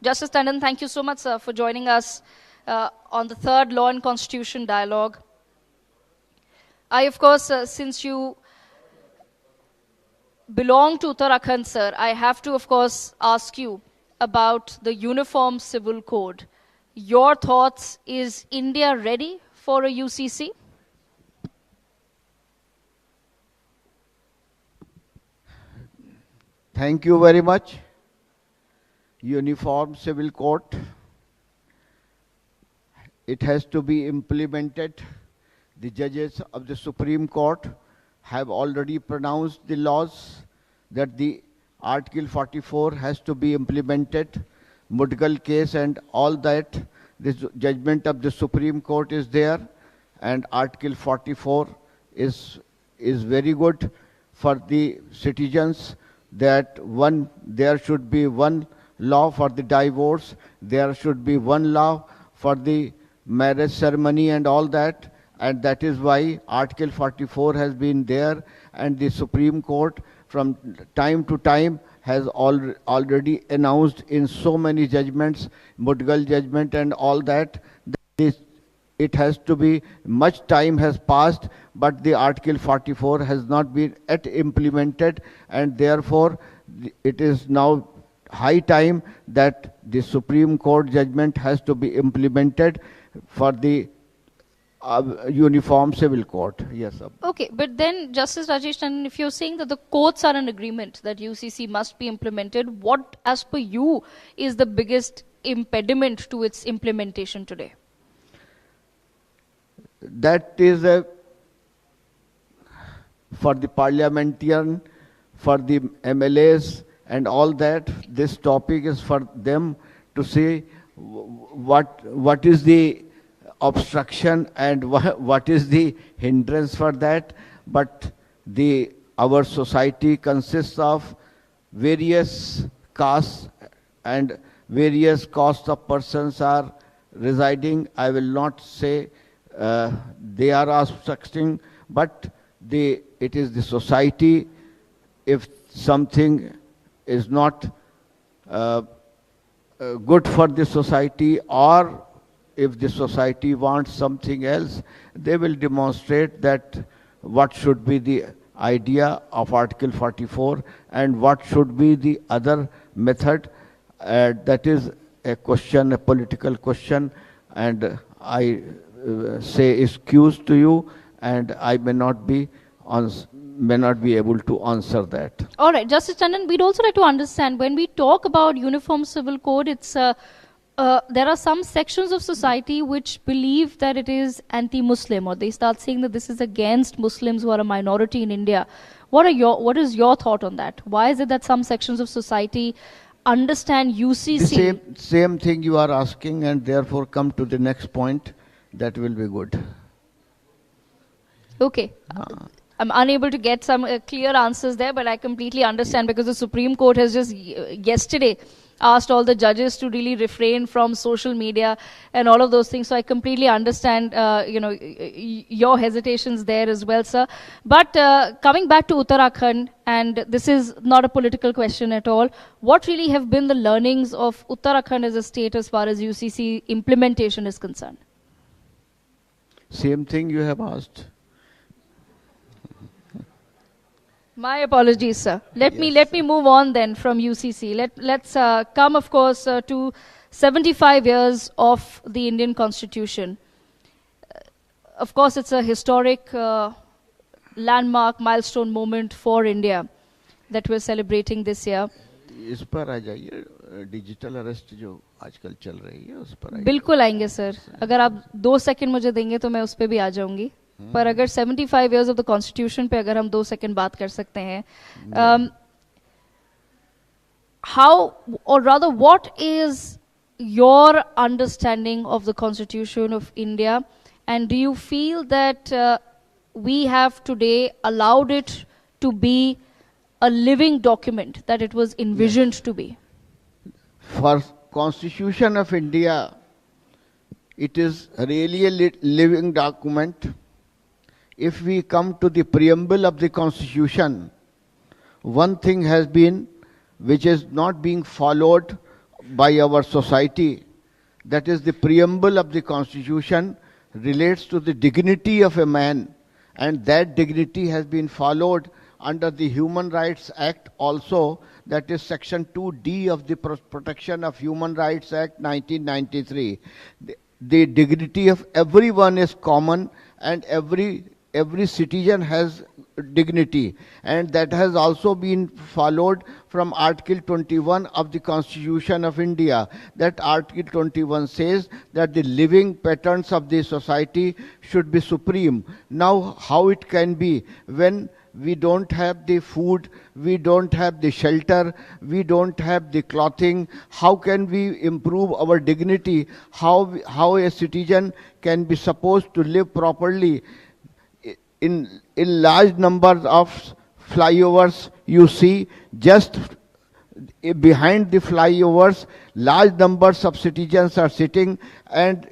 Justice Tandon, thank you so much, sir, for joining us on the third Law and Constitution dialogue. I, of course, since you belong to Uttarakhand, sir, I have to, of course, ask you about the Uniform Civil Code. Your thoughts, is India ready for a UCC? Thank you very much. Uniform Civil Code, it has to be implemented. The judges of the Supreme Court have already pronounced the laws that the Article 44 has to be implemented. Mudgal case and all that, this judgment of the Supreme Court is there, and Article 44 is very good for the citizens, that there should be one law for the divorce, there should be one law for the marriage ceremony and all that, and that is why Article 44 has been there, and the Supreme Court from time to time has already announced in so many judgments, Mudgal judgment and all that, it has to be, much time has passed, but the Article 44 has not been yet implemented, and therefore it is now high time that the Supreme Court judgment has to be implemented for the Uniform Civil Code. Yes, sir. Okay, but then Justice Rajesh Tandon, if you're saying that the courts are in agreement that UCC must be implemented, what, as per you, is the biggest impediment to its implementation today? That is for the parliamentarian, for the MLAs and all that. This topic is for them to say what is the obstruction and what is the hindrance for that. But our society consists of various castes, and various castes of persons are residing. I will not say they are obstructing, but it is the society. If something is not good for the society, or if the society wants something else, they will demonstrate that what should be the idea of Article 44 and what should be the other method. That is a question, a political question, and I say excuse to you, and I may not be able to answer that. All right, Justice Tandon, we'd also like to understand, when we talk about Uniform Civil Code, it's there are some sections of society which believe that it is anti-Muslim, or they start saying that this is against Muslims who are a minority in India. What is your thought on that? Why is it that some sections of society understand UCC? The same thing you are asking, and therefore come to the next point. That will be good. Okay. I'm unable to get some clear answers there, but I completely understand, because the Supreme Court has just yesterday asked all the judges to really refrain from social media and all of those things. So I completely understand, your hesitations there as well, sir. But coming back to Uttarakhand, and this is not a political question at all, what really have been the learnings of Uttarakhand as a state as far as UCC implementation is concerned? Same thing you have asked. My apologies, sir. Let me move on then from UCC. Let's come, of course, to 75 years of the Indian Constitution. Of course, it's a historic landmark, milestone moment for India that we're celebrating this year. इस पर आ जाइए, digital arrest जो आजकल चल रही है उस पर बिल्कुल आएंगे सर. अगर आप 2 सेकंड मुझे देंगे तो मैं उस पर भी आ जाऊंगी. पर अगर 75 years of the Constitution पे अगर हम 2 सेकंड बात कर सकते हैं, how, or rather what is your understanding of the Constitution of India, and do you feel that we have today allowed it to be a living document that it was envisioned to be? For Constitution of India, it is really a living document. If we come to the preamble of the Constitution, one thing has been, which is not being followed by our society, that is the preamble of the Constitution, relates to the dignity of a man, and that dignity has been followed under the Human Rights Act also, that is Section 2D of the Protection of Human Rights Act 1993. The dignity of everyone is common, and every citizen has dignity, and that has also been followed from Article 21 of the Constitution of India. That Article 21 says that the living patterns of the society should be supreme. Now, how it can be when we don't have the food, we don't have the shelter, we don't have the clothing? How can we improve our dignity? How a citizen can be supposed to live properly? In large numbers of flyovers, you see, just behind the flyovers, large numbers of citizens are sitting, and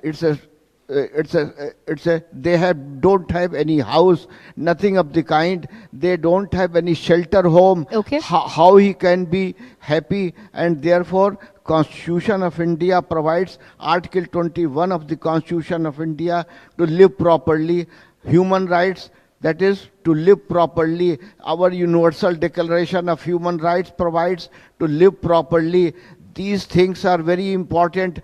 they don't have any house, nothing of the kind. They don't have any shelter home. Okay. How he can be happy? And therefore, Constitution of India provides, Article 21 of the Constitution of India, to live properly. Human rights, that is to live properly. Our Universal Declaration of Human Rights provides to live properly. These things are very important.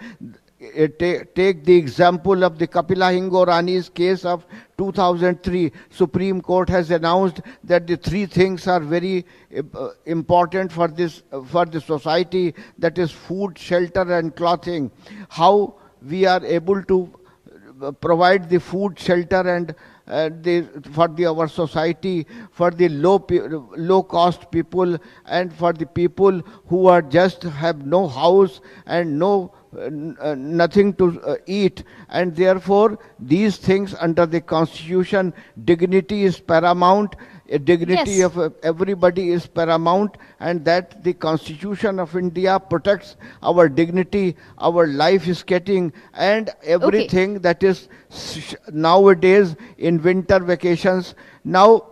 Take the example of the Kapila Hingo Rani's case of 2003. Supreme Court has announced that the three things are very important for the society, that is food, shelter and clothing. How we are able to provide the food, shelter and our society, for the low cost people, and for the people who are just have no house and nothing to eat. And therefore, these things under the Constitution, dignity is paramount. Dignity Yes. of everybody is paramount, and that the Constitution of India protects our dignity, our life is getting, and everything that is nowadays in winter vacations. Now,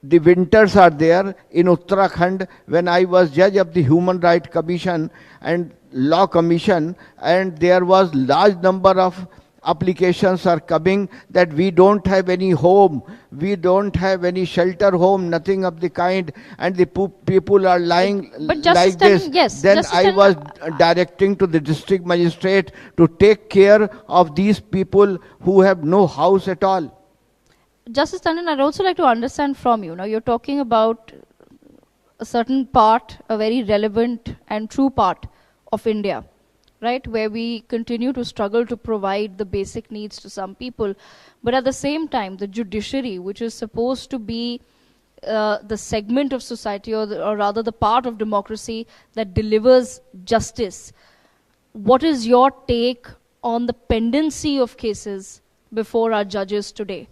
the winters are there in Uttarakhand. When I was judge of the Human Rights Commission and Law Commission, and there was large number of applications are coming that we don't have any home, we don't have any shelter home, nothing of the kind, and the people are lying But like this. yes, Then Justice I was directing to the district magistrate to take care of these people who have no house at all. Justice Tandon, I'd also like to understand from you. Now, you're talking about a certain part, a very relevant and true part of India, right, where we continue to struggle to provide the basic needs to some people. But at the same time, the judiciary, which is supposed to be the segment of society, or rather the part of democracy that delivers justice, what is your take on the pendency of cases before our judges today?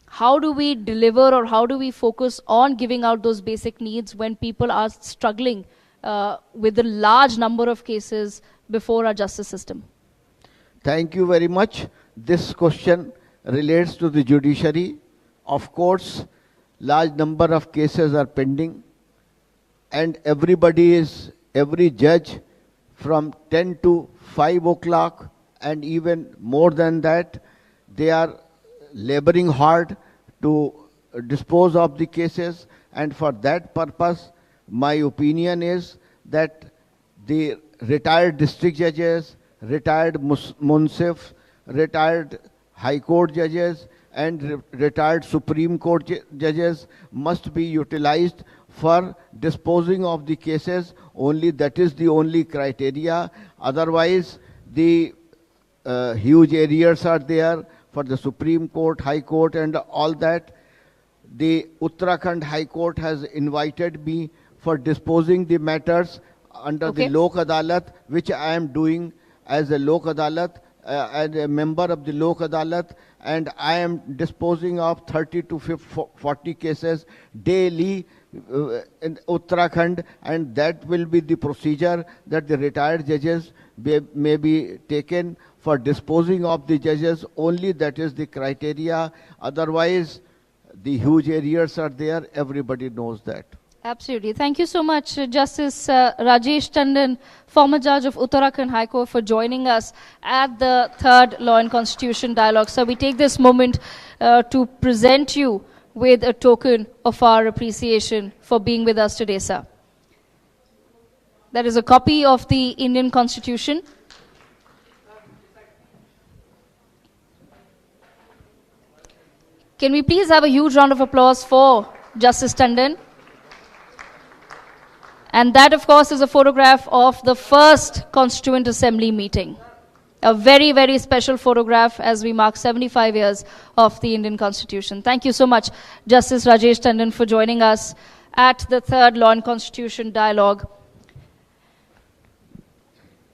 How do we deliver, or how do we focus on giving out those basic needs when people are struggling with a large number of cases before our justice system? Thank you very much. This question relates to the judiciary. Of course, large number of cases are pending, and every judge from 10 to 5 o'clock and even more than that, they are laboring hard to dispose of the cases. And for that purpose, my opinion is that the retired district judges, retired munsifs, retired high court judges and retired Supreme Court judges must be utilized for disposing of the cases. Only that is the only criteria. Otherwise, the huge arrears are there for the Supreme Court, High Court and all that. The Uttarakhand High Court has invited me for disposing the matters under the Lok Adalat, which I am doing as a Lok Adalat, as a member of the Lok Adalat, and I am disposing of 30 to 40 cases daily in Uttarakhand, and that will be the procedure that the retired judges may be taken for disposing of the judges. Only that is the criteria. Otherwise, the huge arrears are there. Everybody knows that. Absolutely. Thank you so much, Justice Rajesh Tandon, former judge of Uttarakhand High Court, for joining us at the third Law and Constitution Dialogue. So we take this moment to present you with a token of our appreciation for being with us today, sir. That is a copy of the Indian Constitution. Can we please have a huge round of applause for Justice Tandon? And that, of course, is a photograph of the first Constituent Assembly meeting. A very, very special photograph as we mark 75 years of the Indian Constitution. Thank you so much, Justice Rajesh Tandon, for joining us at the third Law and Constitution Dialogue.